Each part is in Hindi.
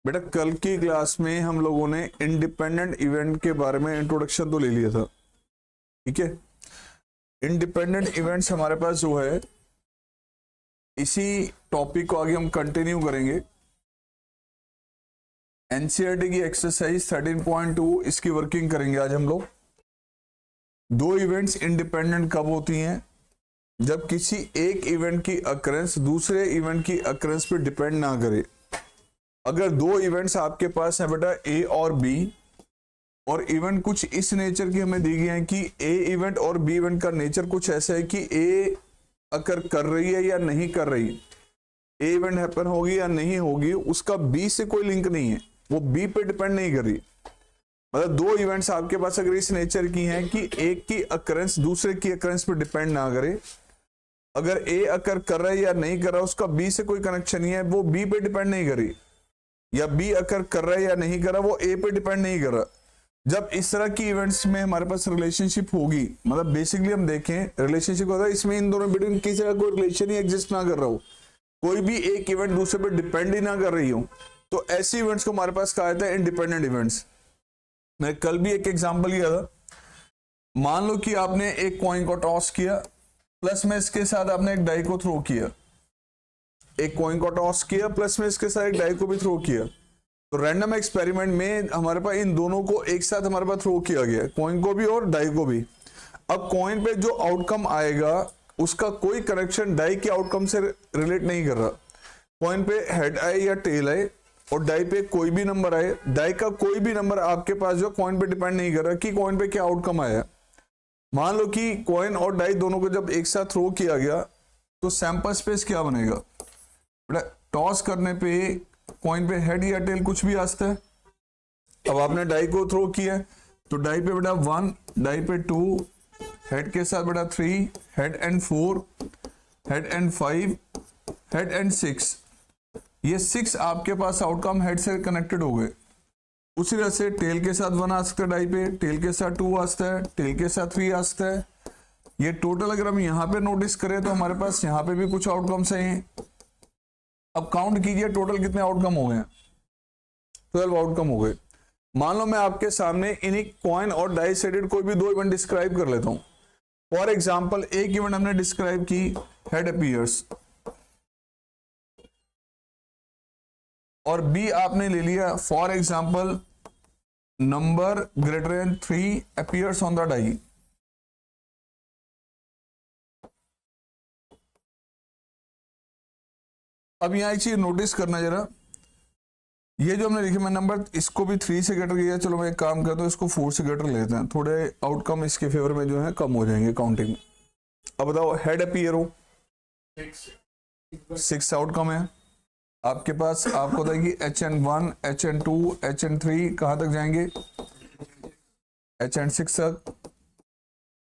बेटा कल की क्लास में हम लोगों ने इंडिपेंडेंट इवेंट के बारे में इंट्रोडक्शन तो ले लिया था, ठीक है। इंडिपेंडेंट इवेंट्स हमारे पास जो है, इसी टॉपिक को आगे हम कंटिन्यू करेंगे। एनसीईआरटी की एक्सरसाइज 13.2 इसकी वर्किंग करेंगे आज हम लोग। दो इवेंट्स इंडिपेंडेंट कब होती हैं? जब किसी एक इवेंट की अकरेंस दूसरे इवेंट की अकरेंस पे डिपेंड ना करे। अगर दो इवेंट्स आपके पास है बेटा ए और बी, और इवेंट कुछ इस नेचर की हमें दी गई है कि ए इवेंट और बी इवेंट का नेचर कुछ ऐसा है कि ए अगर कर रही है या नहीं कर रही, ए इवेंट हैपन होगी या नहीं होगी, उसका बी से कोई लिंक नहीं है, वो बी पे डिपेंड नहीं कर रही। मतलब दो इवेंट्स आपके पास अगर इस नेचर की हैं कि एक की अकरेंस दूसरे की अकरेंस पे डिपेंड ना करे, अगर ए अकर कर रहा है या नहीं कर रहा उसका बी से कोई कनेक्शन नहीं है, वो बी पे डिपेंड नहीं करी, या बी अकर कर रहा है या नहीं कर रहा वो ए पे डिपेंड नहीं कर रहा। जब इस तरह की इवेंट्स में हमारे पास रिलेशनशिप होगी, मतलब बेसिकली हम देखें रिलेशनशिप होता है, इसमें इन दोनों बिटवीन किसी तरह कोई रिलेशन ही एग्जिस्ट ना कर रहा हो, कोई भी एक इवेंट दूसरे पे डिपेंड ही ना कर रही हो, तो ऐसी इवेंट्स को हमारे पास कहा जाता है इंडिपेंडेंट इवेंट्स। मैं कल भी एक एग्जांपल लिया था। मान लो कि आपने एक कॉइन को टॉस किया, प्लस में इसके साथ आपने एक डाई को थ्रो किया, एक कॉइन को टॉस किया प्लस में इसके साथ एक डाई को भी थ्रो किया। तो रैंडम एक्सपेरिमेंट में हमारे पास इन दोनों को एक साथ हमारे पास थ्रो किया गया, कॉइन को भी और डाई को भी। अब कॉइन पे जो आउटकम आएगा उसका कोई कनेक्शन डाई के आउटकम से रिलेट नहीं कर रहा। कॉइन पे हेड आए या टेल आए और डाई पे कोई भी नंबर आए, डाई का कोई भी नंबर आपके पास जो कॉइन पे डिपेंड नहीं कर रहा कि कॉइन पे क्या आउटकम आया। मान लो कि कॉइन और डाई दोनों को जब एक साथ थ्रो किया गया तो सैंपल स्पेस क्या बनेगा? टॉस करने पे कॉइन पे हेड या टेल कुछ भी आ सकता है। अब आपने डाई को थ्रो किया तो डाई पे बेटा 1, डाई पे 2, हेड के साथ बेटा 3, head and 4, head and 5, head and 6। ये 6 आपके पास आउटकम हेड से कनेक्टेड हो गए। उसी तरह से टेल के साथ 1 आ सकता है, डाई पे टेल के साथ 2 आ सकता है, टेल के साथ 3 आ सकता है। ये टोटल अगर हम यहाँ पे नोटिस करें तो हमारे पास यहाँ पे भी कुछ आउटकम्स हैं। अब काउंट कीजिए टोटल कितने आउटकम हो गए? 12 आउटकम हो गए। मान लो मैं आपके सामने इन्हीं कॉइन और डाई सेडेड कोई भी दो इवेंट डिस्क्राइब कर लेता हूं। फॉर एग्जांपल एक इवेंट हमने डिस्क्राइब की हेड अपीयर्स, और बी आपने ले लिया for example number greater than 3 appears on the die. अब यहां एक चीज नोटिस करना जरा, ये जो हमने लिखे मैं नंबर इसको भी 3 से ग्रेटर किया, चलो मैं एक काम करता हूं इसको 4 से ग्रेटर लेते हैं, थोड़े आउटकम इसके फेवर में जो है कम हो जाएंगे काउंटिंग में। अब बताओ हेड अपीयर हो 6 आउटकम है आपके पास। आपको बताइए HN1, HN2, HN3 कहां तक जाएंगे? HN6 तक।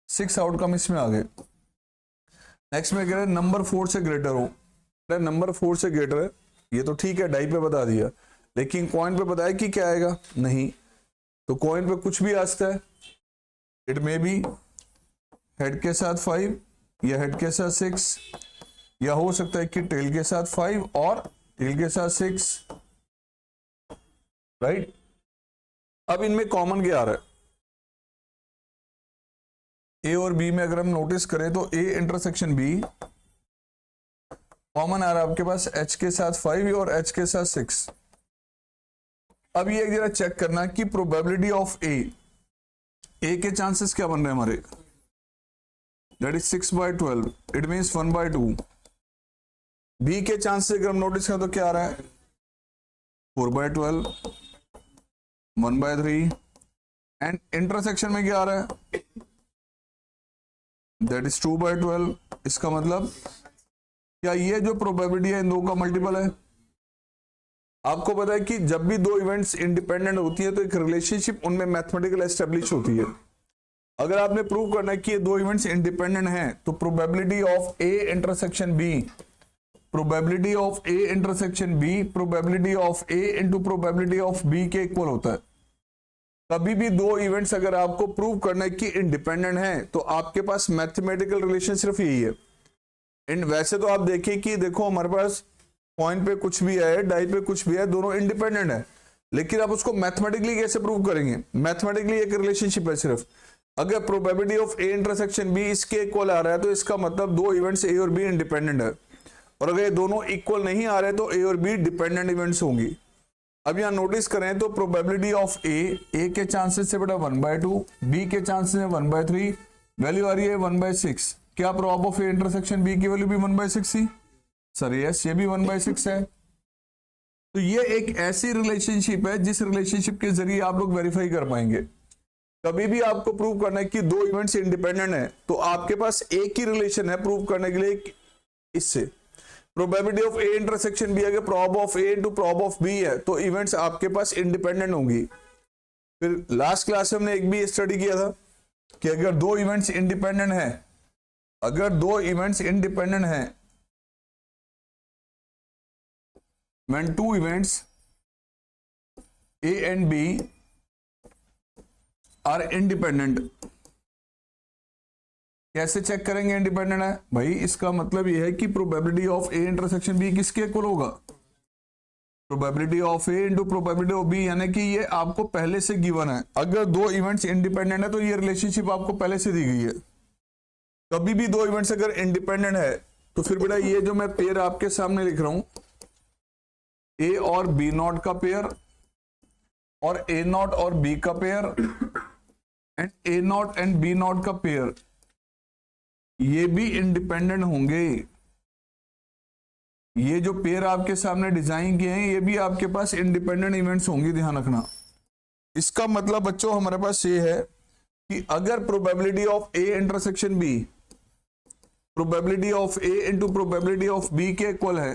6 आउटकम इसमें आ गए। नेक्स्ट में कह रहे नंबर 4 से ग्रेटर हो, नंबर 4 से ग्रेटर है, ये तो ठीक है डाई पे बता दिया, लेकिन कॉइन पे बताया कि क्या आएगा? नहीं। तो कॉइन पे कुछ भी आ सकता है, इट मे बी हेड के साथ 5 या हेड के साथ 6, या हो सकता है कि टेल के साथ 5 और टेल के साथ 6, राइट। अब इनमें कॉमन क्या आ रहा है? ए और बी में अगर हम नोटिस करें तो ए इंटरसेक्शन बी कॉमन आ रहा है आपके पास एच के साथ 5 और एच के साथ 6। अब ये जरा चेक करना कि प्रोबेबिलिटी ऑफ ए के चांसेस क्या बन रहे हैं हमारे, that is 6/12, it means 1/2। B के चांसेस अगर हम नोटिस करें तो क्या आ रहा है? 4/12, 1/3, एंड इंटरसेक्शन में क्या आ रहा है? That is 2/12। इसका मतलब क्या ये जो प्रोबेबिलिटी है इन दो का मल्टीपल है? आपको पता है कि जब भी दो इवेंट्स इंडिपेंडेंट होती है तो एक रिलेशनशिप उनमें मैथमेटिकल एस्टेब्लिश होती है। अगर आपने प्रूव करना है कि ये दो इवेंट्स इंडिपेंडेंट हैं तो probability of A intersection B, probability of A intersection B, probability of A into probability of B के इक्वल होता है। कभी भी दो इवेंट्स अगर आपको प्रूव करना है कि इंडिपेंडेंट हैं तो आपके पास मैथमेटिकल रिलेशन सिर्फ यही है। वैसे तो आप देखिए कि देखो हमारे पास पॉइंट पे कुछ भी है, डाई पे कुछ भी है, दोनों इंडिपेंडेंट है, लेकिन आप उसको मैथमेटिकली कैसे प्रूव करेंगे? मैथमेटिकली एक रिलेशनशिप है सिर्फ, अगर probability of A intersection B इसके इक्वल आ रहा है तो इसका मतलब दो इवेंट्स ए और बी इंडिपेंडेंट है, और अगर ये दोनों इक्वल नहीं आ रहे तो ए और बी डिपेंडेंट इवेंट्स होंगी। अब यहां नोटिस करें तो प्रोबेबिलिटी ऑफ ए के चांसेस से बेटा 1/2, बी के चांसेस है 1/3, वैल्यू आ रही है 1/6। क्या prob of A intersection B की वैल्यू भी 1/6 ही? सर यस, ये भी 1/6 है। तो ये एक ऐसी रिलेशनशिप है जिस रिलेशनशिप के जरिए आप लोग वेरीफाई कर पाएंगे। कभी भी आपको प्रूव करना है कि दो इवेंट्स इंडिपेंडेंट है तो आपके पास एक ही रिलेशन है प्रूव करने के लिए, इससे probability of A intersection B अगर prob of A into prob of B है तो इवेंट्स आपके पास इंडिपेंडेंट होंगी। फिर लास्ट क्लास में हमने एक भी स्टडी किया था कि अगर दो इवेंट्स इंडिपेंडेंट है, अगर दो इवेंट्स इंडिपेंडेंट है, when two events A and B are independent, कैसे चेक करेंगे इंडिपेंडेंट है? भाई इसका मतलब यह है कि probability of A intersection B किसके इक्वल होगा? Probability of A into probability of B, यानी कि ये आपको पहले से गिवन है। अगर दो इवेंट्स इंडिपेंडेंट है तो ये रिलेशनशिप आपको पहले से दी गई है। कभी भी दो इवेंट्स अगर इंडिपेंडेंट है तो फिर बेटा ये जो मैं पेयर आपके सामने लिख रहा हूं, ए और बी नॉट का पेयर और ए नॉट और बी का pair and A not and B not का पेयर, ये भी इंडिपेंडेंट होंगे। ये जो पेयर आपके सामने डिजाइन किए हैं ये भी आपके पास इंडिपेंडेंट इवेंट्स होंगे, ध्यान रखना। इसका मतलब बच्चों हमारे पास ये है कि अगर probability of A intersection B probability of A into probability of B के इक्वल है,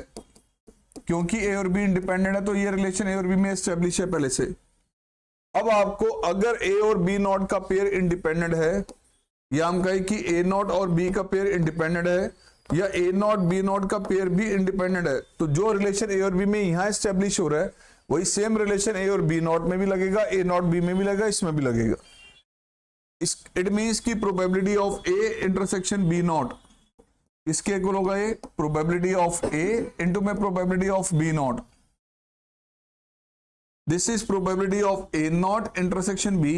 क्योंकि ए और बी इंडिपेंडेंट है तो ये रिलेशन ए और बी में एस्टेब्लिश है पहले से। अब आपको अगर ए और बी नॉट का पेयर इंडिपेंडेंट है, या हम कहें कि ए नॉट और बी का पेयर इंडिपेंडेंट है, या ए नॉट बी नॉट का पेयर भी इंडिपेंडेंट है, तो जो रिलेशन ए और बी में यहां एस्टेब्लिश हो रहा है वही सेम रिलेशन ए और बी नॉट में भी लगेगा, ए नॉट बी में भी लगेगा, इसमें भी लगेगा। इट मींस की probability of A intersection B not इसके इक्वल होगा ये प्रोबेबिलिटी ऑफ ए इंटू में probability of B not. This is probability of A not intersection B,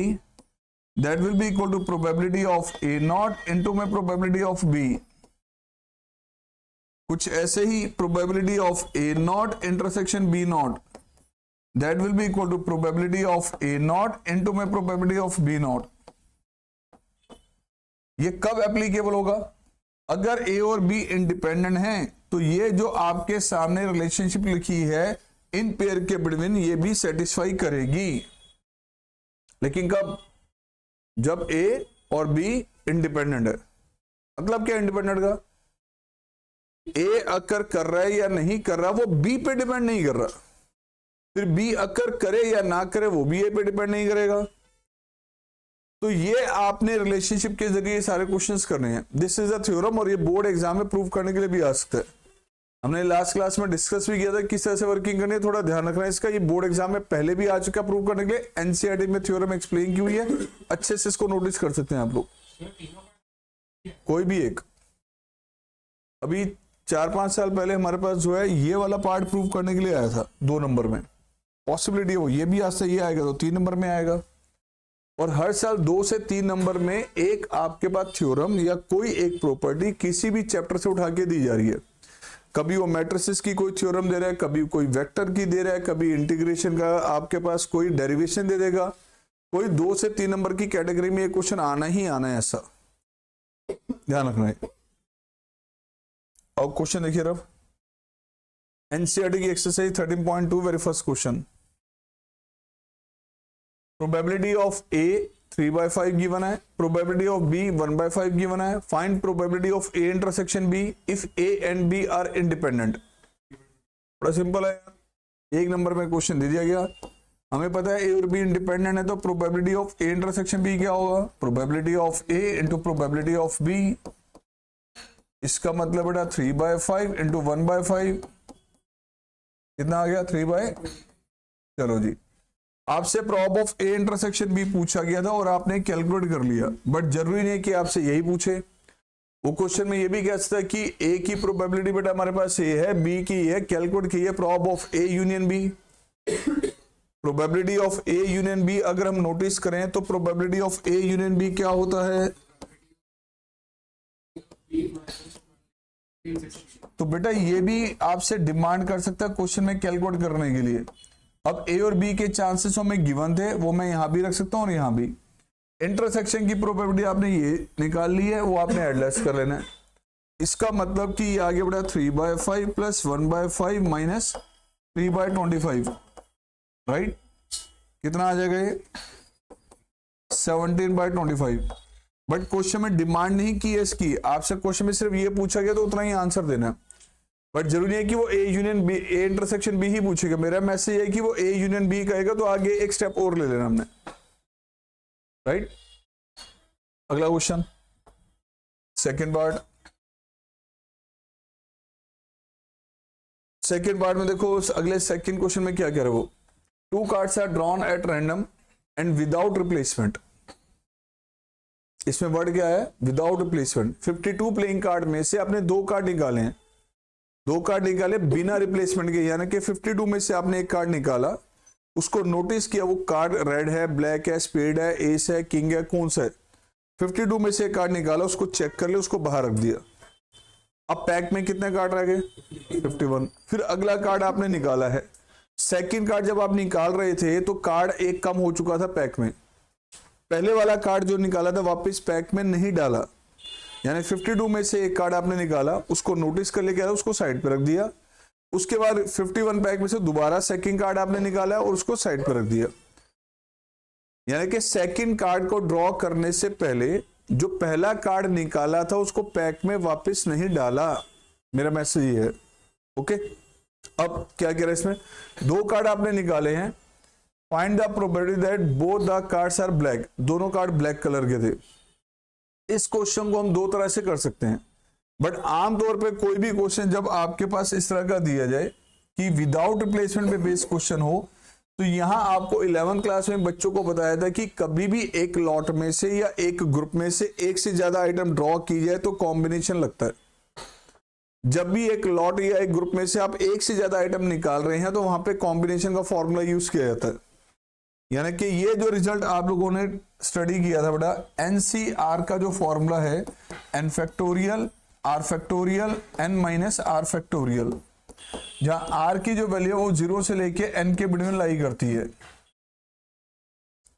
that will be equal to probability of A not into में प्रोबेबिलिटी ऑफ बी। कुछ ऐसे ही probability of A not intersection B not, that will be equal to probability of A not into में प्रोबेबिलिटी ऑफ बी नॉट। ये कब एप्लीकेबल होगा? अगर ए और बी इंडिपेंडेंट हैं तो ये जो आपके सामने रिलेशनशिप लिखी है इन पेयर के बिटवीन ये भी सेटिस्फाई करेगी। लेकिन कब? जब ए और बी इंडिपेंडेंट है। मतलब क्या इंडिपेंडेंट का? ए अकर कर रहा है या नहीं कर रहा वो बी पे डिपेंड नहीं कर रहा, फिर बी अकर करे या ना करे वो भी ए पे डिपेंड नहीं करेगा। तो ये आपने रिलेशनशिप के जरिए सारे क्वेश्चंस करने हैं। दिस इज अ थ्योरम और ये बोर्ड एग्जाम में प्रूव करने के लिए भी आ सकता है। हमने लास्ट क्लास में डिस्कस भी किया था किस तरह से वर्किंग करनी है, थोड़ा ध्यान रखना है इसका। ये बोर्ड एग्जाम में पहले भी आ चुका प्रूव करने के लिए, एनसीईआरटी में थ्योरम एक्सप्लेन की हुई है, अच्छे से इसको नोटिस कर सकते हैं आप लोग। कोई भी एक, अभी 4-5 साल पहले हमारे पास जो है ये वाला पार्ट प्रूव करने के लिए आया था 2 नंबर में, पॉसिबिलिटी हो ये भी आज से ये आएगा तो 3 नंबर में आएगा। और हर साल 2 से 3 नंबर में एक आपके पास थ्योरम या कोई एक प्रॉपर्टी किसी भी चैप्टर से उठा के दी जा रही है। कभी वो मैट्रिसेस की कोई थ्योरम दे रहा है, कभी कोई वेक्टर की दे रहा है, कभी इंटीग्रेशन का आपके पास कोई डेरिवेशन दे देगा। कोई 2 से 3 नंबर की कैटेगरी में ये क्वेश्चन आना ही आना है, ऐसा ध्यान रखना है। और क्वेश्चन देखिए रफ, एनसीईआरटी की exercise 13.2 very first question. Probability of A 3/5 given है, प्रोबेबिलिटी ऑफ बी 1/5 गिवन है। Find probability of A intersection B if A and B are independent. बड़ा सिंपल है, 1 नंबर में क्वेश्चन दे दिया गया। हमें पता है ए और बी इंडिपेंडेंट है तो probability of A intersection B क्या होगा? Probability of A into probability of B. इसका मतलब बेटा 3/5 इंटू 1/5 कितना आ गया? 3/, चलो जी। आपसे prob of A intersection B पूछा गया था और आपने कैलकुलेट कर लिया, बट जरूरी नहीं कि आपसे यही पूछे। वो क्वेश्चन में ये भी कह सकता है कि ए की प्रोबेबिलिटी बेटा हमारे पास ए है, बी की है, कैलकुलेट की है prob of A union B. Probability of A union B अगर हम नोटिस करें तो probability of A union B क्या होता है? तो बेटा ये भी आपसे डिमांड कर सकता है क्वेश्चन में कैलकुलेट करने के लिए। अब ए और बी के चांसेस हमें गिवन थे, वो मैं यहां भी रख सकता हूं और यहां भी। इंटरसेक्शन की प्रोबेबिलिटी आपने ये निकाल ली है, वो आपने एडलेस कर लेना है। इसका मतलब कि ये आगे बढ़ा 3/5 प्लस 1/5 माइनस 3/25, राइट? कितना आ जाएगा ये? 17/25। बट क्वेश्चन में डिमांड नहीं की है इसकी, आपसे क्वेश्चन में सिर्फ ये पूछा गया तो उतना ही आंसर देना है। बट जरूरी है कि वो A union B, A intersection B ही पूछेगा। मेरा मैसेज है कि वो ए यूनियन बी कहेगा तो आगे एक स्टेप और ले लेना हमने, राइट? अगला question, second part. Second part में देखो अगले सेकेंड क्वेश्चन में क्या कह रहे हो? 2 cards are drawn at random and without replacement. इसमें वर्ड क्या है? Without replacement. 52 प्लेइंग कार्ड में से आपने 2 कार्ड निकाले हैं, 2 कार्ड निकाले बिना रिप्लेसमेंट के, यानी कि 52 में से आपने एक कार्ड निकाला, उसको नोटिस किया वो कार्ड रेड है, ब्लैक है, स्पेड है, एस है, किंग है, कौन सा है? 52 में से एक कार्ड निकाला, उसको चेक कर लिया, उसको बाहर रख दिया। अब पैक में कितने कार्ड रह गए? 51। फिर अगला कार्ड आपने निकाला है। सेकंड कार्ड जब आप निकाल रहे थे तो कार्ड एक कम हो चुका था पैक में। पहले वाला कार्ड जो निकाला था वापस पैक में नहीं डाला, यानी 52 में से एक कार्ड आपने निकाला, उसको नोटिस कर लेके आया, उसको साइड पे रख दिया। उसके बाद 51 पैक में से दोबारा सेकंड कार्ड आपने निकाला और उसको साइड पे रख दिया। यानी कि सेकंड कार्ड को ड्रॉ करने से पहले जो पहला कार्ड निकाला था उसको पैक में वापस नहीं डाला। मेरा मैसेज ये है, ओके? अब क्या कह रहे हैं इसमें? 2 कार्ड आपने निकाले हैं, find the probability that both the cards are black. दोनों कार्ड ब्लैक कलर के थे। इस क्वेश्चन को हम 2 तरह से कर सकते हैं, बट आमतौर पे कोई भी क्वेश्चन जब आपके पास इस तरह का दिया जाए कि विदाउट रिप्लेसमेंट पे बेस्ड क्वेश्चन हो, तो यहां आपको 11th क्लास में बच्चों को बताया था कि कभी भी एक लॉट में से या एक ग्रुप में से एक से ज्यादा आइटम ड्रॉ की जाए तो कॉम्बिनेशन लगता है। जब भी एक लॉट या एक ग्रुप में से आप एक से ज्यादा आइटम निकाल रहे हैं तो वहां पे कॉम्बिनेशन का फॉर्मूला यूज किया जाता है। यानी कि ये जो रिजल्ट आप लोगों ने स्टडी किया था बेटा, एनसीआर का जो फॉर्मूला है, N factorial R factorial N minus R factorial, जहां आर की जो वैल्यू है वो 0 से लेके एन के बीच में लाई करती है,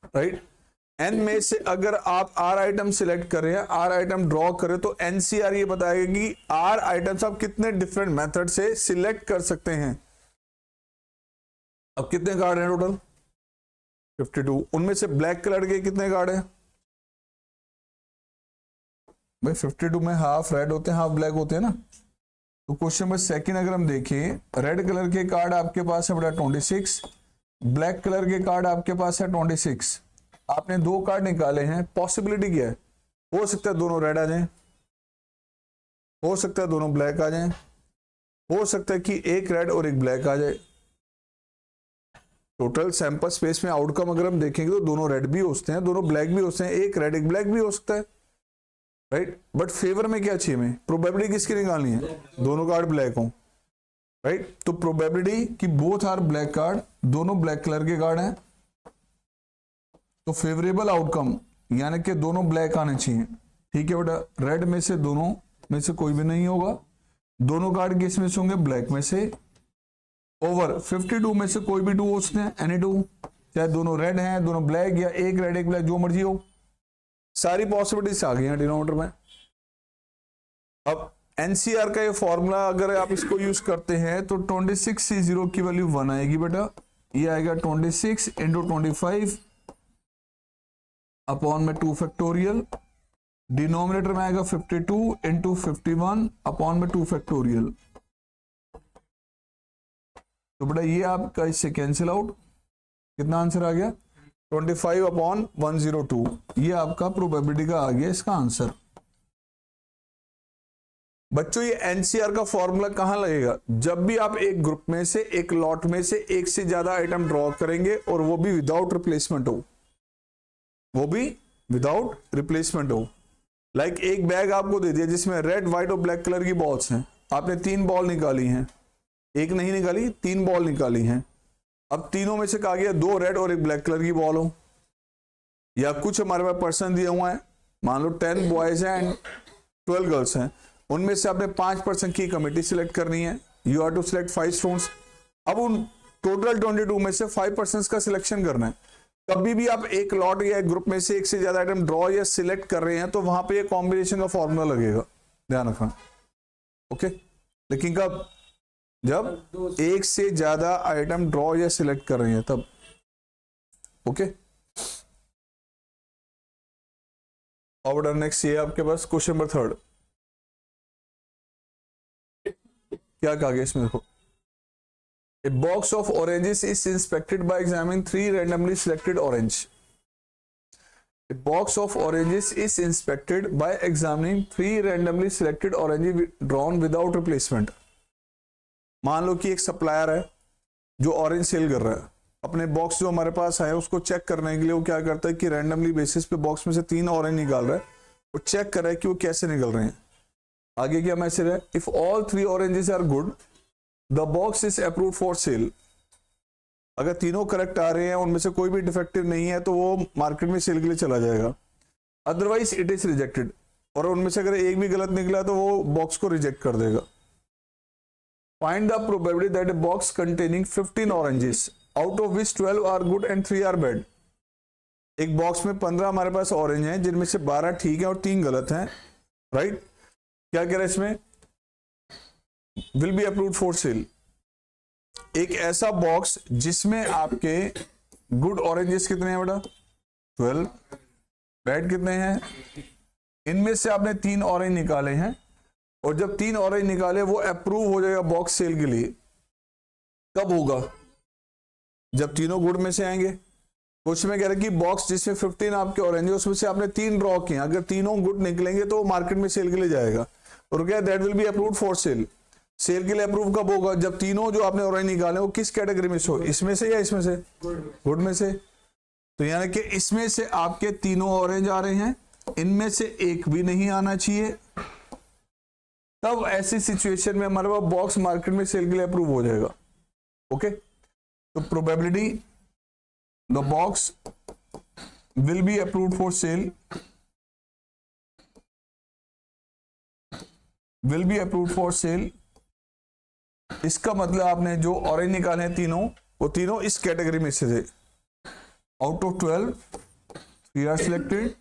राइट? एन में से अगर आप आर आइटम सिलेक्ट कर रहे हैं, आर आइटम ड्रॉ करें, तो एनसीआर ये बताएगा कि आर आइटम्स आप कितने डिफरेंट मेथड से सिलेक्ट कर सकते हैं। अब कितने कार्ड हैं टोटल? 52। उनमें से ब्लैक कलर के कितने कार्ड हैं भाई? 52 में हाफ रेड होते हैं, हाफ ब्लैक होते हैं ना। तो क्वेश्चन नंबर सेकंड अगर हम देखें, रेड कलर के कार्ड आपके पास है बेटा 26, ब्लैक कलर के कार्ड आपके पास है 26। आपने 2 कार्ड निकाले हैं, पॉसिबिलिटी क्या है? हो सकता है दोनों रेड आ जाएं, हो सकता है दोनों ब्लैक आ जाएं, हो सकता है कि एक रेड और एक ब्लैक आ जाए। टोटल सैंपल स्पेस में आउटकम अगर हम देखेंगे तो दोनों रेड भी हो सकते हैं, दोनों ब्लैक भी हो सकते हैं, एक रेड एक ब्लैक भी हो सकता है, राइट? बट फेवर में क्या चाहिए? हमें प्रोबेबिलिटी किसकी निकालनी है? दोनों कार्ड ब्लैक हो, राइट? तो प्रोबेबिलिटी कि बोथ आर ब्लैक कार्ड, दोनों ब्लैक कलर के कार्ड हैं, तो फेवरेबल आउटकम यानी कि दोनों ब्लैक आने चाहिए। ठीक है बेटा, रेड में से दोनों में से कोई भी नहीं होगा, दोनों कार्ड किस में से होंगे? ब्लैक में से। ओवर 52 में से कोई भी 2 हो सकते हैं, एनी 2, चाहे दोनों रेड हैं, दोनों ब्लैक, या एक रेड एक ब्लैक, जो मर्जी हो, सारी पॉसिबिलिटीज आ गई हैं डिनोमिनेटर में। अब एनसीआर का ये फॉर्मूला अगर आप इसको यूज करते हैं तो 26C0 की वैल्यू 1 आएगी बेटा। ये आएगा 26 इंटू 25 अपॉन में 2 फैक्टोरियल, डिनोमिनेटर में आएगा 52 इंटू 51 अपॉन में 2 फैक्टोरियल। तो बेटा ये आपका इससे कैंसिल आउट, कितना आंसर आ गया? 25 अपॉन 102। ये आपका प्रोबेबिलिटी का आ गया इसका आंसर। बच्चों ये एनसीआर का फॉर्मूला कहां लगेगा? जब भी आप एक ग्रुप में से, एक लॉट में से एक से ज्यादा आइटम ड्रॉ करेंगे और वो भी विदाउट रिप्लेसमेंट हो, वो भी विदाउट रिप्लेसमेंट हो। लाइक एक बैग आपको दे दिया जिसमें रेड, व्हाइट और ब्लैक कलर की बॉल्स हैं, आपने 3 बॉल निकाली हैं, एक नहीं निकाली, 3 बॉल निकाली हैं। अब तीनों में से कहा गया 2 रेड और 1 ब्लैक कलर की बॉल हो, या कुछ हमारे पास पर्सन दिया हुआ है, मान लो 10 बॉयज हैं एंड 12 गर्ल्स हैं, उनमें से आपने 5 पर्सन की कमेटी सिलेक्ट करनी है, you are to select 5 stones. अब उन टोटल 22 में से 5 पर्सन का सिलेक्शन करना है। कभी भी आप एक लॉट या एक ग्रुप में से एक से ज्यादा आइटम ड्रॉ या सिलेक्ट कर रहे हैं तो वहां पे एक कॉम्बिनेशन का फॉर्मूला लगेगा, ध्यान रखना। ओके, लेकिन कब? जब एक से ज्यादा आइटम ड्रॉ या सिलेक्ट कर रहे हैं तब। ओके, और नेक्स्ट ये आपके पास क्वेश्चन नंबर 3 क्या कहा गया इसमें, देखो। A box of oranges is inspected by examining 3 randomly selected orange. A box of oranges is inspected by examining 3 randomly selected oranges drawn without replacement. मान लो कि एक सप्लायर है जो ऑरेंज सेल कर रहा है, अपने बॉक्स जो हमारे पास है उसको चेक करने के लिए वो क्या करता है कि रैंडमली बेसिस पे बॉक्स में से 3 ऑरेंज निकाल रहा है, वो चेक कर रहा है कि वो कैसे निकल रहे हैं। आगे क्या मैसेज है? If all 3 oranges are good the box is approved for sale. अगर तीनों करेक्ट आ रहे हैं, उनमें से कोई भी डिफेक्टिव नहीं है, तो वो मार्केट में सेल के लिए चला जाएगा, अदरवाइज इट इज रिजेक्टेड। और उनमें से अगर एक भी गलत निकला तो वो बॉक्स को रिजेक्ट कर देगा। Find the probability that a box containing 15 oranges out of which 12 are good and 3 are bad. एक बॉक्स में 15 हमारे पास ऑरेंज हैं जिनमें से 12 ठीक है और 3 गलत हैं, राइट। क्या कह रहा है इसमें? Will be approved for cell. एक ऐसा बॉक्स जिसमें आपके गुड ऑरेंजेस कितने हैं बेटा? 12। बैड कितने हैं? इनमें से आपने 3 ऑरेंज निकाले हैं, और जब 3 ऑरेंज निकाले वो अप्रूव हो जाएगा बॉक्स सेल के लिए। कब होगा? जब तीनों गुड में से आएंगे। कुछ में कह रहे कि बॉक्स जिसमें 15 आपके ऑरेंज है उसमें से आपने 3 ड्रॉ किए, अगर तीनों गुड निकलेंगे तो मार्केट में सेल के लिए जाएगा। और क्या? That will be approved for sale. Sale के लिए अप्रूव कब होगा? जब तीनों जो आपने ऑरेंज निकाले वो किस कैटेगरी में से हो? इसमें से या इसमें से? गुड में से। तो यानी कि इसमें से आपके तीनों ऑरेंज आ रहे हैं, इनमें से एक भी नहीं आना चाहिए, तब ऐसी सिचुएशन में हमारे पास बॉक्स मार्केट में सेल के लिए अप्रूव हो जाएगा। ओके, तो probability the box will be approved for cell will be approved for cell. इसका मतलब आपने जो ऑरेंज निकाले हैं तीनों, वो तीनों इस कैटेगरी में से थे। आउट ऑफ 12 3 आर सिलेक्टेड,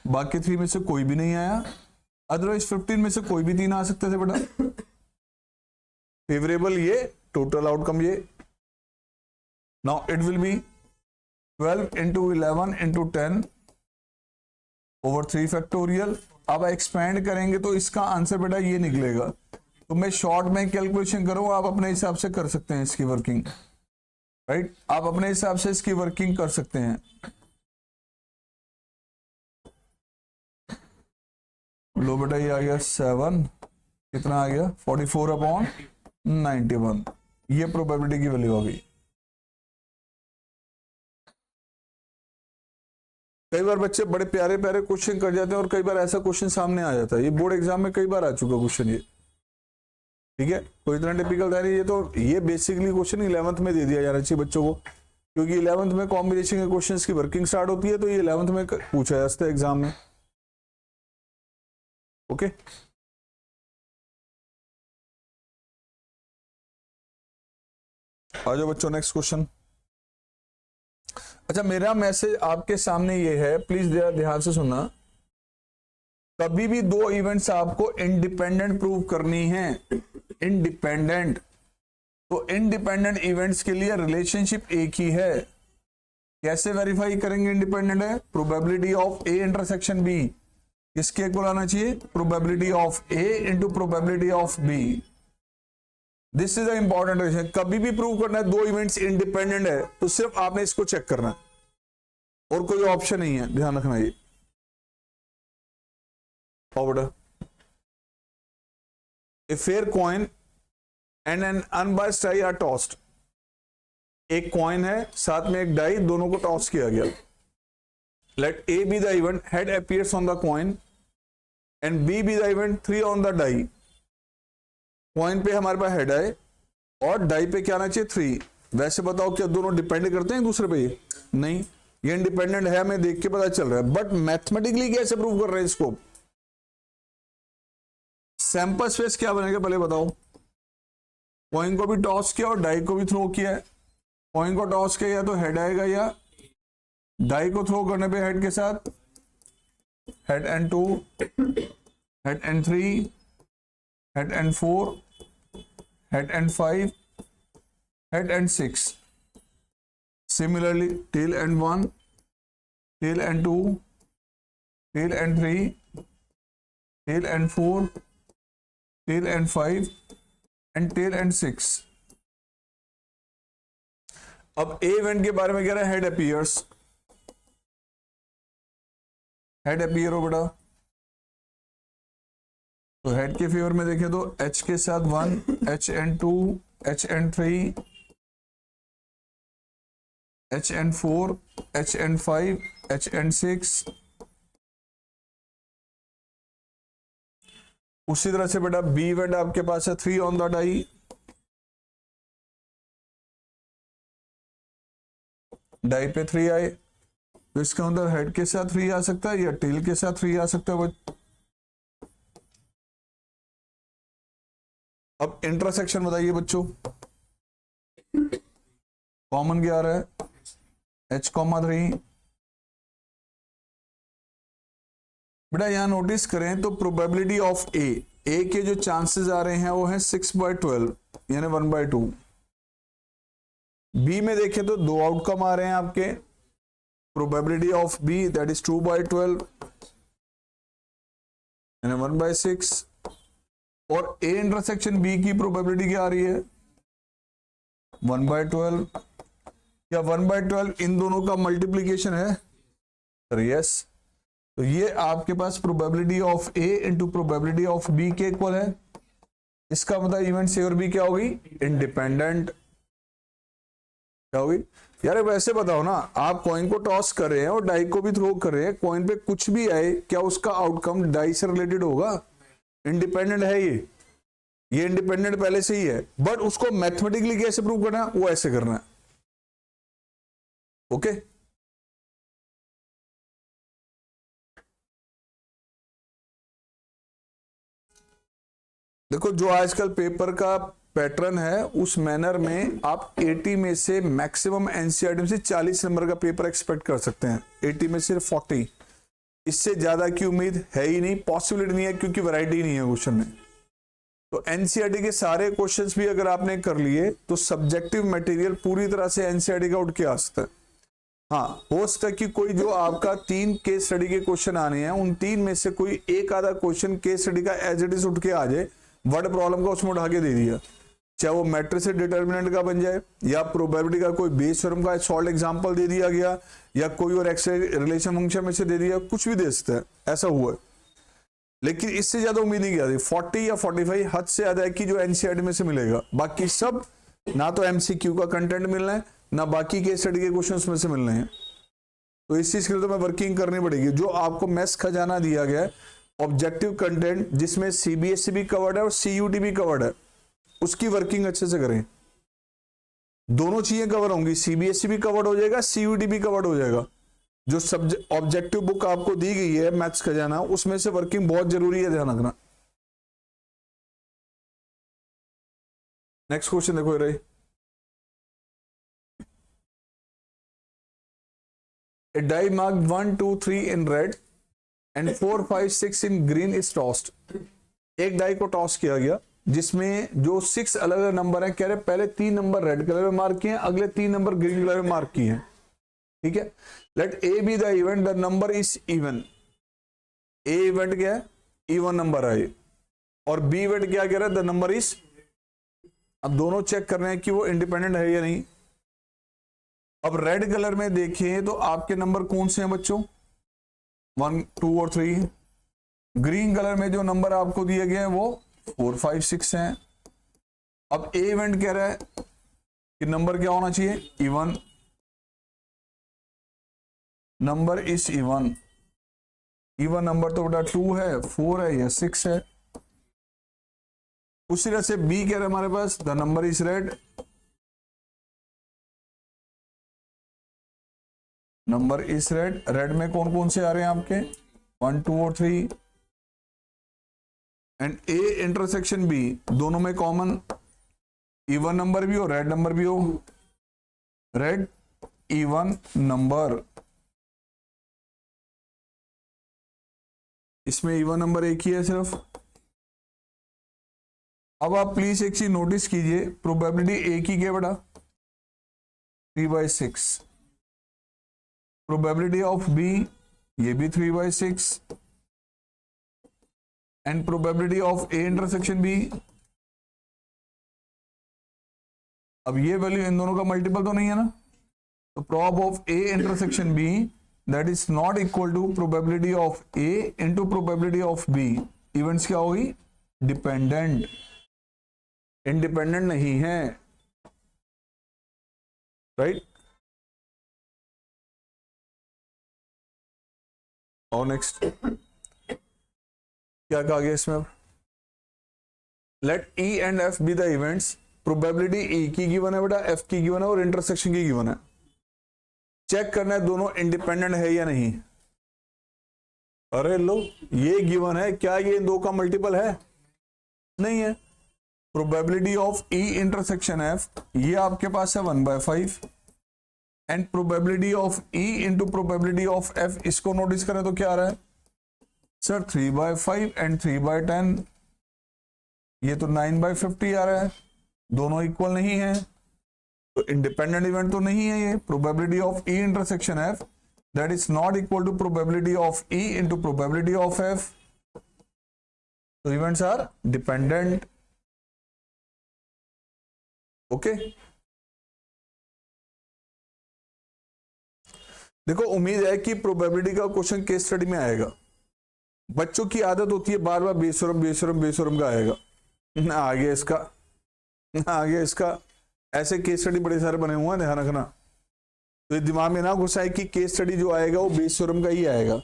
बाकी 3 में से कोई भी नहीं आया, अदरवाइज 15 में से कोई भी 3 आ सकते थे बेटा। फेवरेबल ये, टोटल आउटकम ये। Now it will be 12 into 11 into 10 over 3 factorial. अब एक्सपेंड करेंगे तो इसका आंसर बेटा ये निकलेगा। तो मैं शॉर्ट में कैलकुलेशन करूं, आप अपने हिसाब से कर सकते हैं इसकी वर्किंग, राइट। आप अपने हिसाब से इसकी वर्किंग कर सकते हैं। लो बेटा ये आ गया 7, कितना आ गया? 44/91। ये प्रोबेबिलिटी की वैल्यू आ गई। कई बार बच्चे बड़े प्यारे प्यारे क्वेश्चन कर जाते हैं और कई बार ऐसा क्वेश्चन सामने आ जाता है। ये बोर्ड एग्जाम में कई बार आ चुका क्वेश्चन ये, ठीक है, कोई इतना टिपिकल था नहीं ये। तो ये बेसिकली क्वेश्चन 11th में दे दिया जाना चाहिए बच्चों को, क्योंकि 11th में कॉम्बिनेशन के क्वेश्चंस की वर्किंग स्टार्ट होती है, तो ये 11th में पूछा जाता है एग्जाम में। ओके, आ जाओ बच्चों नेक्स्ट क्वेश्चन। अच्छा, मेरा मैसेज आपके सामने ये है, प्लीज ध्यान से सुनना। कभी भी 2 इवेंट्स आपको इंडिपेंडेंट प्रूव करनी है, इंडिपेंडेंट। तो इंडिपेंडेंट इवेंट्स के लिए रिलेशनशिप एक ही है। कैसे वेरीफाई करेंगे इंडिपेंडेंट है? Probability of A intersection B, किसके इक्वल आना चाहिए? Probability of A into probability of B. This is a important relation. कभी भी प्रूव करना है 2 इवेंट्स इंडिपेंडेंट है तो सिर्फ आपने इसको चेक करना है, और कोई ऑप्शन नहीं है, ध्यान रखना ये। Order a fair coin and an unbiased die are tossed. एक कॉइन है, साथ में एक डाई, दोनों को टॉस किया गया। Let A be the event, head appears on the coin and B be the event 3 on the die. Coin पे हमारे पास हेड है और डाई पे क्या आना चाहिए 3। वैसे बताओ क्या दोनों डिपेंड करते हैं एक दूसरे पे? नहीं, ये इंडिपेंडेंट है, हमें देख के पता चल रहा है, बट मैथमेटिकली कैसे प्रूव कर रहे हैं इसको? सैंपल स्पेस क्या बनेगा पहले बताओ। कॉइन को भी टॉस किया और डाई को भी थ्रो किया है। कॉइन को टॉस किया या तो हेड आएगा, या डाई को थ्रो करने पे हेड के साथ head and 2, head and 3, head and 4, head and 5, head and 6। Similarly, tail and 1, tail and 2, tail and 3, tail and 4, tail and 5, and tail and 6. अब A इवेंट के बारे में कह रहा है हेड अपीयर्स। हेड अपीयर हो बेटा, तो हेड के फेवर में देखें तो H के साथ 1, H and 2, H and 3, H and 4, H and 5, H and 6। उसी तरह से बेटा बी इवेंट आपके पास है 3 ऑन द डाई। डाई पे 3 आए तो इसके अंदर हेड के साथ 3 आ सकता है या टेल के साथ 3 आ सकता है। अब इंटरसेक्शन बताइए बच्चों, कॉमन क्या आ रहा है? H,3। बेटा यहां नोटिस करें तो प्रोबेबिलिटी ऑफ ए के जो चांसेस आ रहे हैं वो है 6/12 यानी 1/2। बी में देखें तो 2 आउटकम आ रहे हैं आपके। Probability of B that is 2/12 यानी 1/6, और ए इंटरसेक्शन बी की प्रोबेबिलिटी क्या आ रही है? 1/12। क्या 1/12 इन दोनों का मल्टीप्लीकेशन है? Sir yes. तो ये आपके पास probability of A into probability of B के इक्वल है। इसका मतलब इवेंट सी और बी क्या होगी? इंडिपेंडेंट। क्या होगी यार? वैसे बताओ ना, आप कॉइन को टॉस कर रहे हैं और डाई को भी थ्रो कर रहे हैं, कॉइन पे कुछ भी आए, क्या उसका आउटकम डाई से रिलेटेड होगा? इंडिपेंडेंट है ये इंडिपेंडेंट पहले से ही है, बट उसको मैथमेटिकली कैसे प्रूव करना है? वो ऐसे करना है। ओके देखो, जो आजकल पेपर का पैटर्न है उस मैनर में आप 80 में से मैक्सिमम एनसीईआरटी से 40 नंबर का पेपर एक्सपेक्ट कर सकते हैं। 80 में सिर्फ 40, इससे ज्यादा की उम्मीद है ही नहीं, पॉसिबिलिटी नहीं है, क्योंकि वैरायटी नहीं है क्वेश्चन में। तो एनसीईआरटी के सारे क्वेश्चंस भी अगर आपने कर लिए तो सब्जेक्टिव मटेरियल पूरी तरह से एनसीईआरटी का उठ के आ सकता है। हाँ, हो सकता है कि कोई जो आपका 3 केस स्टडी के क्वेश्चन आने हैं, उन 3 में से कोई एक आधा क्वेश्चन केस स्टडी का एज इट इज उठ के आ जाए, वर्ड प्रॉब्लम का उसमें उठा के दे दिया, चाहे वो मैट्रिक्स से डिटर्मिनेंट का बन जाए या प्रोबेबिलिटी का कोई बेस थ्योरम का सॉल्व एग्जांपल दे दिया गया या कोई और एक्स रिलेशन फंक्शन में से दे दिया, कुछ भी दे सकता है, ऐसा हुआ है। लेकिन इससे ज्यादा उम्मीद नहीं की 40 या 45 हद से ज्यादा है कि जो एनसीईआरटी में से मिलेगा। बाकी सब ना तो एमसीक्यू का कंटेंट मिलना है, ना बाकी के स्टडी के क्वेश्चंस में से मिलने हैं। तो इस चीज के लिए तो मैं वर्किंग करनी पड़ेगी। जो आपको मैथ्स खजाना दिया गया है, ऑब्जेक्टिव कंटेंट जिसमें सीबीएसई भी कवर्ड है और सीयूटी भी कवर्ड है, उसकी वर्किंग अच्छे से करें। दोनों चीजें कवर होंगी, सीबीएसई भी कवर्ड हो जाएगा, सीयूटी भी कवर्ड हो जाएगा। जो सब्जेक्ट ऑब्जेक्टिव बुक आपको दी गई है मैथ्स खजाना, उसमें से वर्किंग बहुत जरूरी है, ध्यान रखना। नेक्स्ट क्वेश्चन देखो रही, a die marked 1, 2, 3 in red and 4, 5, 6 in green is tossed। एक डाई को टॉस किया गया जिसमें जो 6 अलग अलग नंबर हैं, कह रहे पहले 3 नंबर रेड कलर में मार्क किए हैं, अगले 3 नंबर ग्रीन कलर में मार्क किए हैं। ठीक है, let A be the event the number is even. A event क्या है? इवन नंबर है। और बी इवेंट क्या कह रहा है? The number is. अब दोनों चेक कर रहे हैं कि वो इंडिपेंडेंट है या नहीं। अब रेड कलर में देखें तो आपके नंबर कौन से हैं बच्चों? 1, 2 और 3। ग्रीन कलर में जो नंबर आपको दिए गए हैं वो 4, 5, 6 हैं। अब ए इवेंट कह रहा है कि नंबर क्या होना चाहिए? Even. Number is even, even number तो बेटा 2 है, 4 है या 6 है। उसी तरह से बी कह रहे हमारे पास the number is red, number is red. Red में कौन कौन से आ रहे हैं आपके 1 2 और 3, एंड ए इंटरसेक्शन बी दोनों में कॉमन इवन नंबर भी हो रेड नंबर भी हो, रेड इवन नंबर, इसमें इवन नंबर एक ही है सिर्फ। अब आप प्लीज एक चीज नोटिस कीजिए, प्रोबेबिलिटी एक ही क्या बेटा 3/6, प्रोबेबिलिटी ऑफ बी ये भी 3/6, and probability of A intersection B. अब ये वैल्यू इन दोनों का मल्टीपल तो नहीं है ना, तो prob of A intersection B that is not equal to probability of A into probability of B. Events क्या होगी डिपेंडेंट, इंडिपेंडेंट नहीं है, राइट। और नेक्स्ट क्या कहा गया इसमें, let E and F be the events, probability E की गिवन है बेटा, एफ की गिवन है और इंटरसेक्शन की गिवन है। चेक करना है दोनों इंडिपेंडेंट है या नहीं। अरे लो ये गिवन है, क्या ये इन दो का मल्टीपल है? नहीं है। Probability of E intersection F ये आपके पास है 1/5, and probability of E into probability of F, इसको नोटिस करें तो क्या आ रहा है सर 3/5 एंड 3/10, ये तो 9/50 आ रहा है, दोनों इक्वल नहीं है, तो इंडिपेंडेंट इवेंट तो नहीं है ये। Probability of E intersection F that is not equal to probability of E into probability of F, तो इवेंट्स आर डिपेंडेंट। ओके देखो, उम्मीद है कि प्रोबेबिलिटी का क्वेश्चन केस स्टडी में आएगा। बच्चों की आदत होती है बार बार बेशरम बेशरम बेशरम का आएगा ना, आगे इसका ना, आगे इसका, ऐसे केस स्टडी बड़े सारे बने हुए हैं, ध्यान रखना। तो दिमाग में ना घुसाए कि केस स्टडी जो आएगा वो बेशरम का ही आएगा।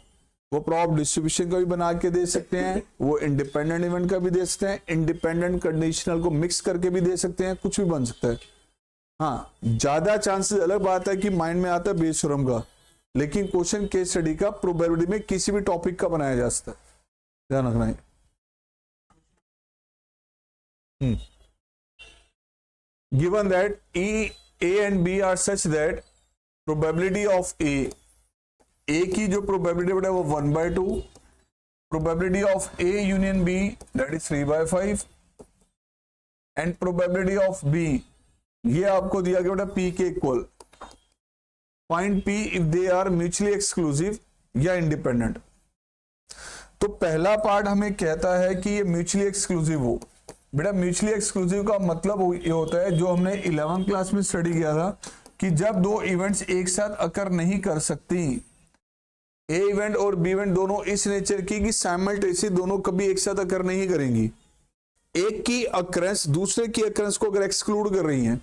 वो प्रॉब डिस्ट्रीब्यूशन का भी बना के दे सकते हैं, वो इंडिपेंडेंट इवेंट का भी दे सकते हैं, इंडिपेंडेंट कंडीशनल को मिक्स करके भी दे सकते हैं, कुछ भी बन सकता है। हाँ, ज्यादा चांसेस अलग बात है कि माइंड में आता है बेशरम का, लेकिन क्वेश्चन केस स्टडी का प्रोबेबिलिटी में किसी भी टॉपिक का बनाया जा सकता है, ध्यान रखना है। Given that E, A and B are such that probability of A की जो probability है वो 1/2, probability of A union B that is 3/5, and probability of B ये आपको दिया गया बेटा P के equal. Find P if they are mutually exclusive या independent। तो पहला पार्ट हमें कहता है कि ये म्यूचुअली एक्सक्लूसिव हो। बेटा म्यूचुअली एक्सक्लूसिव का मतलब ये होता है जो हमने 11th क्लास में स्टडी किया था कि जब दो इवेंट्स एक साथ अकर नहीं कर सकती, ए इवेंट और बी इवेंट दोनों इस नेचर की कि साइमल्टेनियसली दोनों कभी एक साथ अकर नहीं करेंगी। एक की अकरेंस दूसरे की अकरेंस को अगर एक्सक्लूड कर रही है,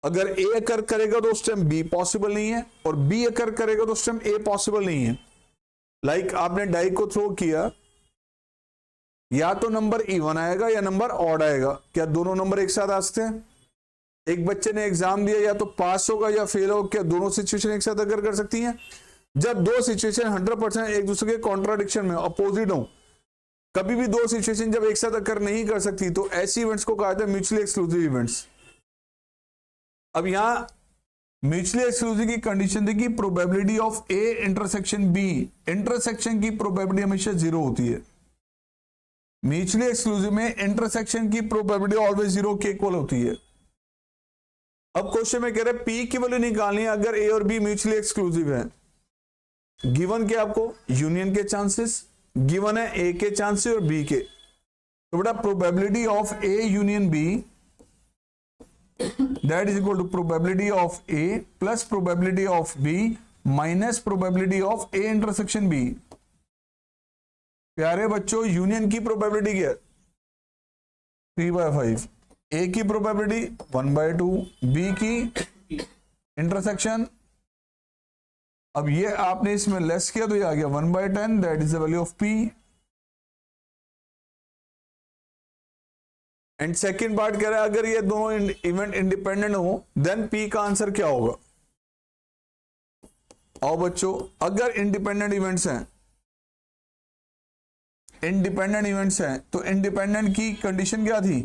अगर ए अकर करेगा तो उस टाइम बी पॉसिबल नहीं है, और बी अकर करेगा तो उस टाइम ए पॉसिबल नहीं है। लाइक आपने डाई को थ्रो किया, या तो नंबर इवन आएगा या नंबर ऑड आएगा। क्या दोनों नंबर एक साथ आ सकते हैं? एक बच्चे ने एग्जाम दिया, या तो पास होगा या फेल होगा, क्या दोनों सिचुएशन एक साथ अगर कर सकती हैं? जब दो सिचुएशन 100% एक दूसरे के कॉन्ट्राडिक्शन में अपोजिट हो, कभी भी दो सिचुएशन जब एक साथ अकर नहीं कर सकती, तो ऐसी इवेंट्स को कहा जाता है म्यूचुअली एक्सक्लूसिव इवेंट्स। अब यहां म्यूचुअली एक्सक्लूसिव की कंडीशन थी कि probability of A intersection B, intersection की प्रोबेबिलिटी हमेशा 0 होती है। म्यूचुअली एक्सक्लूसिव में इंटरसेक्शन की प्रोबेबिलिटी ऑलवेज 0 के इक्वल होती है। अब क्वेश्चन में कह रहे हैं पी की वैल्यू निकालनी है अगर ए और बी म्यूचुअली एक्सक्लूसिव है। गिवन क्या आपको? यूनियन के चांसेस गिवन है, ए के चांसेस और बी के। तो बेटा probability of A union B that is equal to probability of A plus probability of B minus probability of A intersection B. प्यारे बच्चों, यूनियन की प्रोबेबिलिटी क्या है? 3/5। ए की प्रोबेबिलिटी 1/2, बी की इंटरसेक्शन अब ये आपने इसमें लेस किया तो ये आ गया 1/10, that is the value of P. And second part कह रहा है अगर ये दोनों इवेंट इंडिपेंडेंट हो देन पी का आंसर क्या होगा। आओ बच्चों, अगर इंडिपेंडेंट इवेंट्स हैं, इंडिपेंडेंट इवेंट्स हैं तो इंडिपेंडेंट की कंडीशन क्या थी,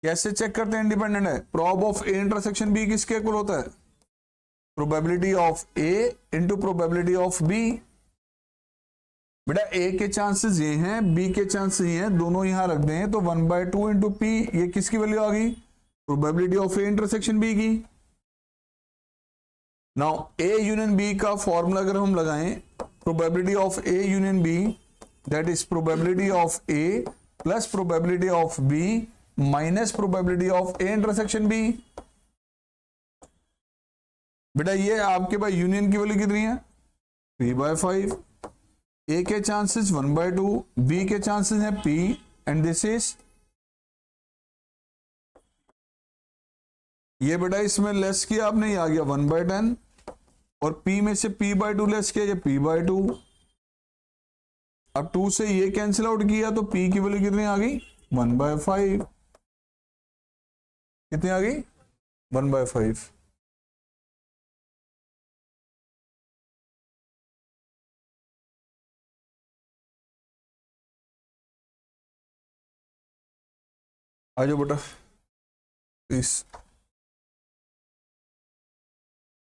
कैसे चेक करते हैं इंडिपेंडेंट है, prob of A intersection B किसके इक्वल होता है, probability of A into probability of B. बेटा ए के चांसेस ये हैं, बी के चांसेस ये हैं, दोनों यहां रख दें तो 1/2 इंटू पी, ये किसकी वैल्यू आ गई, probability of A intersection B की। नाउ ए यूनियन बी का फॉर्मूला अगर हम लगाएं, probability of A union B that is probability of A plus probability of B minus probability of A intersection B. बेटा ये आपके पास यूनियन की वैल्यू कितनी है 3/5, ए के चांसेस 1/2, बी के चांसेस है पी एंड दिस इज, ये बेटा इसमें लेस किया आपने, ये आ गया 1/10 और p में से p/2 लेस किया, ये p/2। अब 2 से ये कैंसिल आउट किया तो p की वैल्यू कितनी आ गई 1/5, कितनी आ गई 1/5। आ जाओ बेटा please.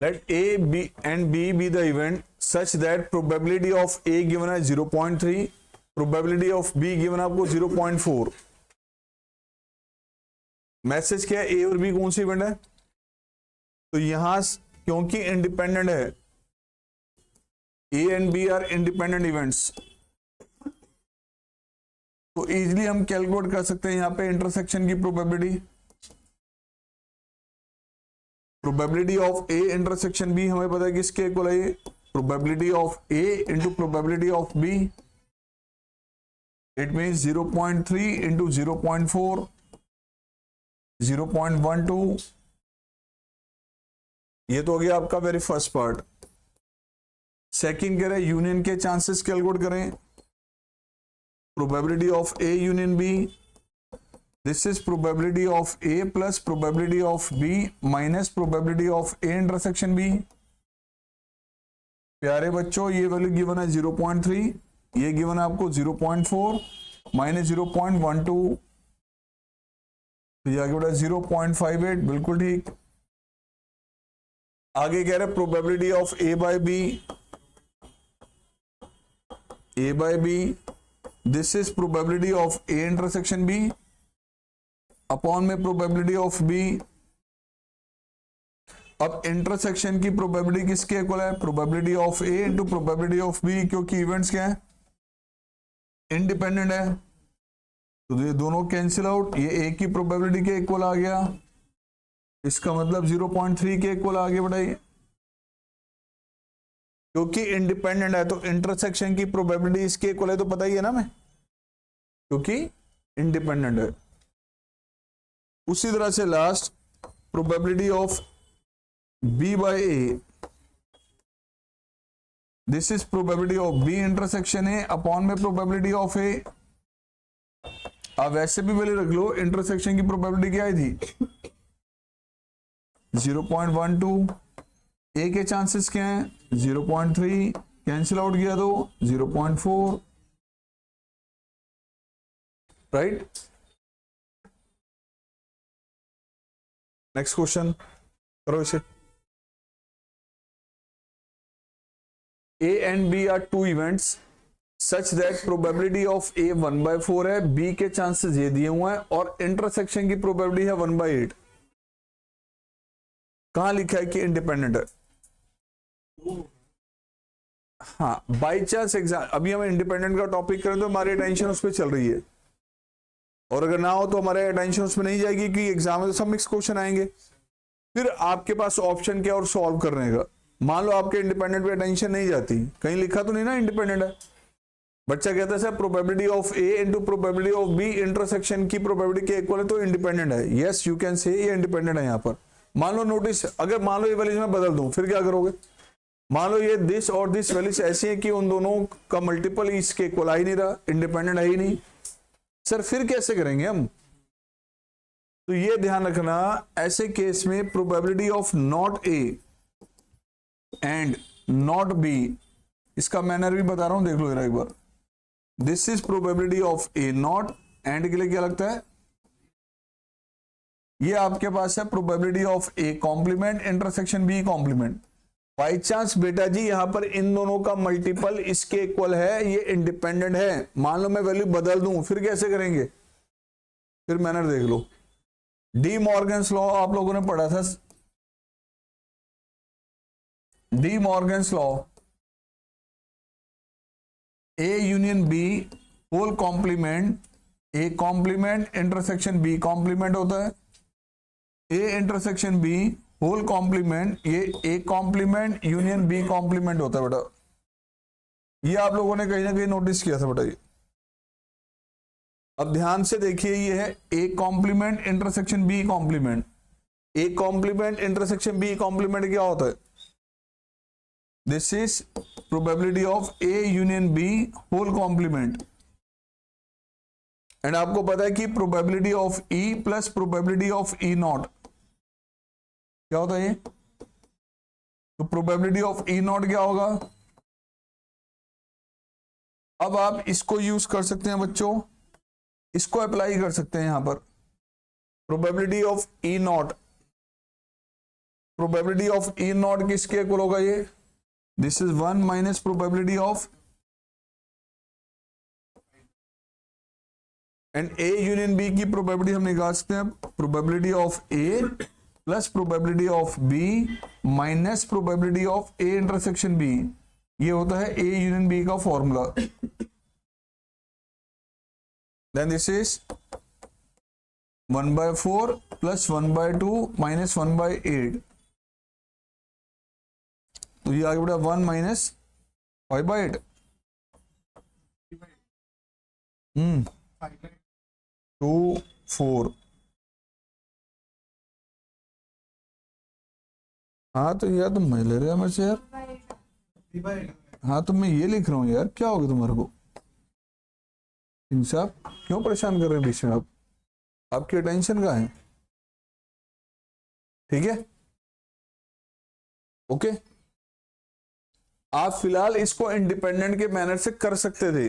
Let A, B and B be the event such that probability of A given है 0.3, probability of B given आपको 0.4। मैसेज क्या है, A और B कौन सी इवेंट है, तो यहां क्योंकि इंडिपेंडेंट है, A and B are independent events, तो इजीली हम कैलकुलेट कर सकते हैं यहां पे इंटरसेक्शन की probability. Probability of A intersection B हमें पता है किसके इक्वल है, probability of A into probability of B, it means 0.3 into 0.4 0.12। ये तो हो गया आपका वेरी फर्स्ट पार्ट। सेकंड कह रहे हैं यूनियन के चांसेस कैलकुलेट करें, probability of A union B, this is probability of A plus probability of B minus probability of A intersection B। प्यारे बच्चों ये वैल्यू गिवन है 0.3, ये गिवन है आपको 0.4 माइनस 0.12, ये आगे बढ़ा 0.58, बिल्कुल ठीक। आगे कह रहे probability of A by B, A by B, this is probability of A intersection B upon में प्रोबेबिलिटी ऑफ बी। अब इंटरसेक्शन की प्रोबेबिलिटी किसके इक्वल है, probability of A into probability of B, क्योंकि इवेंट्स क्या है इंडिपेंडेंट है, तो ये दोनों कैंसिल आउट, ये ए की प्रोबेबिलिटी के इक्वल आ गया, इसका मतलब 0.3 के इक्वल आ गया बेटा। क्योंकि इंडिपेंडेंट है तो इंटरसेक्शन की प्रोबेबिलिटी इसके इक्वल है, तो पता ही है ना मैं, क्योंकि इंडिपेंडेंट है। उसी तरह से last probability of B by A, this is probability of B intersection A upon में प्रोबेबिलिटी ऑफ ए। अब वैसे भी वैल्यू रख लो, इंटरसेक्शन की प्रोबेबिलिटी क्या आई थी 0.12, ए के चांसेस क्या हैं 0.3, कैंसिल आउट किया तो 0.4, राइट। नेक्स्ट क्वेश्चन करो इसे। A and B are two events such that probability of A 1/4 है, B के चांसेस ये दिए हुए हैं और इंटरसेक्शन की प्रोबेबिलिटी है 1/8। कहां लिखा है कि इंडिपेंडेंट है, हाँ बाई चांस एग्जाम, अभी हम इंडिपेंडेंट का टॉपिक करें तो हमारी अटेंशन उस पर चल रही है, और अगर ना हो तो हमारे अटेंशन उसमें नहीं जाएगी कि एग्जाम में तो सब मिक्स क्वेश्चन आएंगे। फिर आपके पास ऑप्शन क्या और सॉल्व करने का। मान लो आपके इंडिपेंडेंट पे अटेंशन नहीं जाती, कहीं लिखा तो नहीं ना इंडिपेंडेंट है, बच्चा कहता है sir probability of A into probability of B intersection की प्रोबेबिलिटी के इक्वल है तो इंडिपेंडेंट है। यस यू कैन से ये इंडिपेंडेंट है। यहाँ पर मान लो नोटिस, अगर मान लो ये वैल्यूज मैं बदल दूं फिर क्या करोगे, मान लो ये दिस और दिस वैल्यूज ऐसी है कि उन दोनों का मल्टीपल इसके इक्वल आ ही नहीं रहा, इंडिपेंडेंट है ही नहीं। सर फिर कैसे करेंगे हम? तो ये ध्यान रखना, ऐसे केस में probability of not A and not B, इसका मैनर भी बता रहा हूं, देख लो जरा एक बार। This is probability of A not, and के लिए क्या लगता है? ये आपके पास है probability of A complement intersection B complement. By chance बेटा जी यहां पर इन दोनों का मल्टीपल इसके इक्वल है, ये इंडिपेंडेंट है, मान लो मैं वैल्यू बदल दूं, फिर कैसे करेंगे? फिर मैनर देख लो। डी मॉर्गन्स लॉ आप लोगों ने पढ़ा था, De Morgan's law, A union B whole complement, A complement intersection B complement होता है, A intersection B whole complement, ये A complement union B complement होता है बेटा। ये आप लोगों ने कहीं ना कहीं नोटिस किया था बेटा ये। अब ध्यान से देखिए, ये है A complement intersection B complement. A complement intersection B complement क्या होता है? This is probability of A union B whole complement. And आपको पता है कि probability of E plus probability of E not क्या होता है ये? तो प्रोबेबिलिटी ऑफ ई नॉट क्या होगा? अब आप इसको यूज कर सकते हैं बच्चों, इसको अप्लाई कर सकते हैं यहां पर। Probability of E not, probability of E not किसके इक्वल होगा ये? This is 1 minus probability of, and A union B की प्रोबेबिलिटी हम निकाल सकते हैं, probability of A plus probability of B minus probability of A intersection B. ये होता है ए यूनियन बी का formula. Then this is 1/4 plus 1/2 minus 1/8। तो ये आगे बढ़ा 1 माइनस 5/8। 2 4। हाँ तो यार तुम मैं ले रहे हो मेरे से यार। हाँ तो मैं ये लिख रहा हूँ यार, क्या होगा तुम्हारे को? सिंह साहब क्यों परेशान कर रहे हैं बीच में आप? आपकी टेंशन का है? ठीक है, ओके। आप फिलहाल इसको इंडिपेंडेंट के मैनर से कर सकते थे।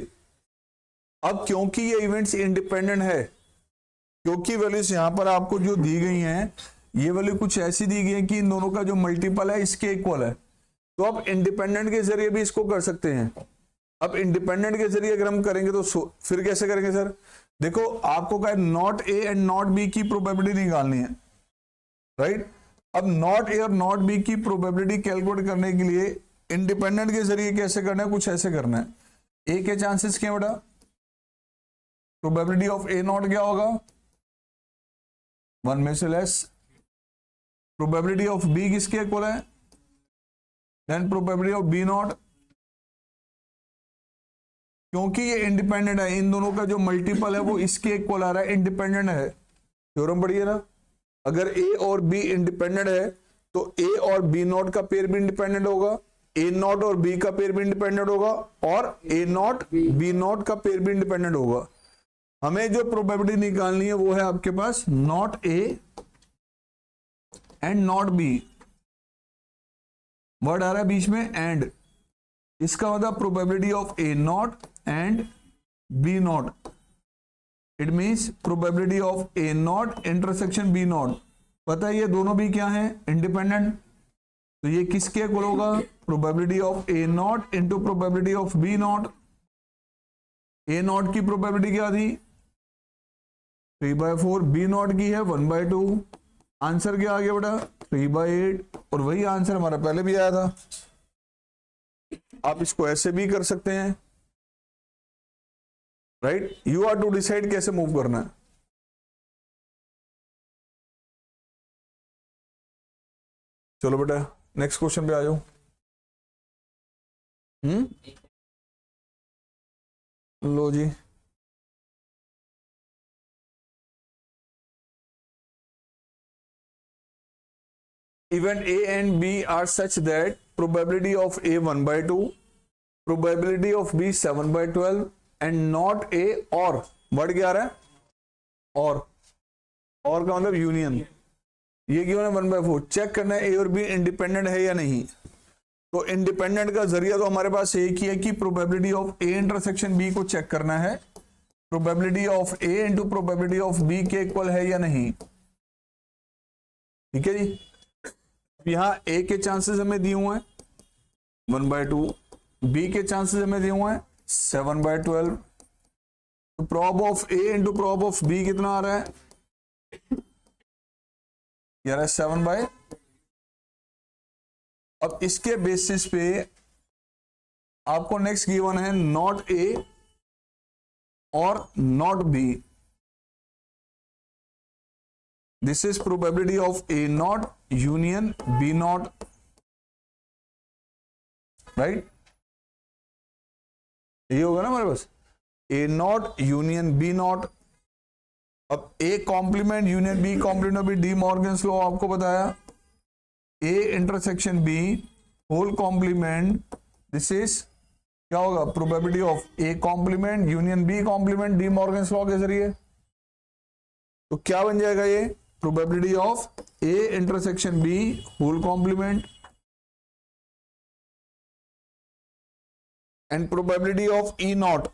अब क्योंकि ये इवेंट्स इंडिपेंडेंट है, क्योंकि वैल्यूज यहां पर आपको जो दी गई हैं, ये वैल्यू कुछ ऐसी दी गई है कि इन दोनों का जो मल्टीपल है इसके इक्वल है, तो आप इंडिपेंडेंट के जरिए भी इसको कर सकते हैं। अब इंडिपेंडेंट के जरिए अगर हम करेंगे तो फिर कैसे करेंगे सर? देखो आपको क्या है, not A and not B की प्रोबेबिलिटी निकालनी है, राइट? अब नॉट ए और नॉट बी की प्रोबेबिलिटी कैलकुलेट करने के लिए इंडिपेंडेंट के जरिए कैसे करना है? कुछ ऐसे करना है। ए के चांसेस क्या बेटा? प्रोबेबिलिटी ऑफ ए नॉट क्या होगा? 1 में से लेस। प्रोबेबिलिटी ऑफ बी किसके इक्वल है? Then probability of B not. क्योंकि ये इंडिपेंडेंट है, इन दोनों का जो मल्टीपल है वो इसके इक्वल आ रहा है, इंडिपेंडेंट है। थ्योरम पढ़िए ना, अगर ए और बी इंडिपेंडेंट है तो ए और बी नॉट का पेयर भी इंडिपेंडेंट होगा, ए नॉट और बी का पेयर भी इंडिपेंडेंट होगा, और ए नॉट बी नॉट का पेयर भी इंडिपेंडेंट होगा। हमें जो प्रोबेबिलिटी निकालनी है वो है आपके पास not A and not B. Word आ रहा है बीच में एंड, इसका मतलब probability of A not and B not. It means probability of A not intersection B not. पता है ये दोनों भी क्या है? इंडिपेंडेंट। तो ये किसके इक्वल होगा? Probability of A not into probability of B not. A not की प्रोबेबिलिटी क्या थी? 3/4। बी नॉट की है 1/2। आंसर क्या आ गया बेटा? 3/8। और वही आंसर हमारा पहले भी आया था। आप इसको ऐसे भी कर सकते हैं, right? You are to decide कैसे मूव करना है। चलो बेटा नेक्स्ट क्वेश्चन पे आ जाओ। लो जी, event A and B are such that probability of A 1/2, probability of B 7/12 and not A और वर्ड क्या आ रहा है और का मतलब यूनियन, ये क्यों है 1/4। चेक करना है ए और बी इंडिपेंडेंट है या नहीं। तो इंडिपेंडेंट का जरिया तो हमारे पास एक ही है कि probability of A intersection B को चेक करना है, probability of A into probability of B के इक्वल है या नहीं। ठीक है जी, यहां ए के चांसेस हमें दिए हुए हैं 1/2, बी के चांसेस हमें दिए हुए हैं 7/12। तो prob of A into prob of B कितना आ रहा है यार 7/। अब इसके बेसिस पे आपको नेक्स्ट गिवन है नॉट ए और not B. This is probability of A not union B not, right. ये होगा ना हमारे पास A not union B not. अब A complement union B complement अभी डी मॉर्गन्स लॉ आपको बताया, A intersection B whole complement, this is क्या होगा probability of A complement union B complement De Morgan's law के जरिए। तो क्या बन जाएगा ये probability of A intersection B whole complement and probability of E not.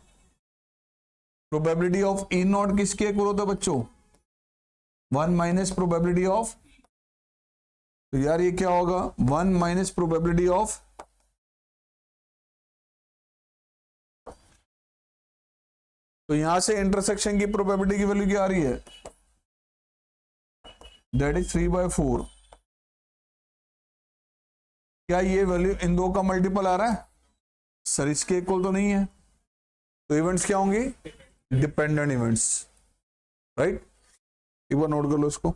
Probability of E not किसके इक्वल होता है बच्चों 1 माइनस प्रोबेबिलिटी ऑफ, तो यार ये क्या होगा 1 माइनस प्रोबेबिलिटी ऑफ, तो यहां से इंटरसेक्शन की प्रोबेबिलिटी की वैल्यू क्या आ रही है दैट इज 3/4। क्या ये वैल्यू इन दो का मल्टीपल आ रहा है सर, इसके इक्वल तो नहीं है। तो इवेंट्स क्या होंगे डिपेंडेंट इवेंट्स, राइट। एक बार नोट कर लो इसको।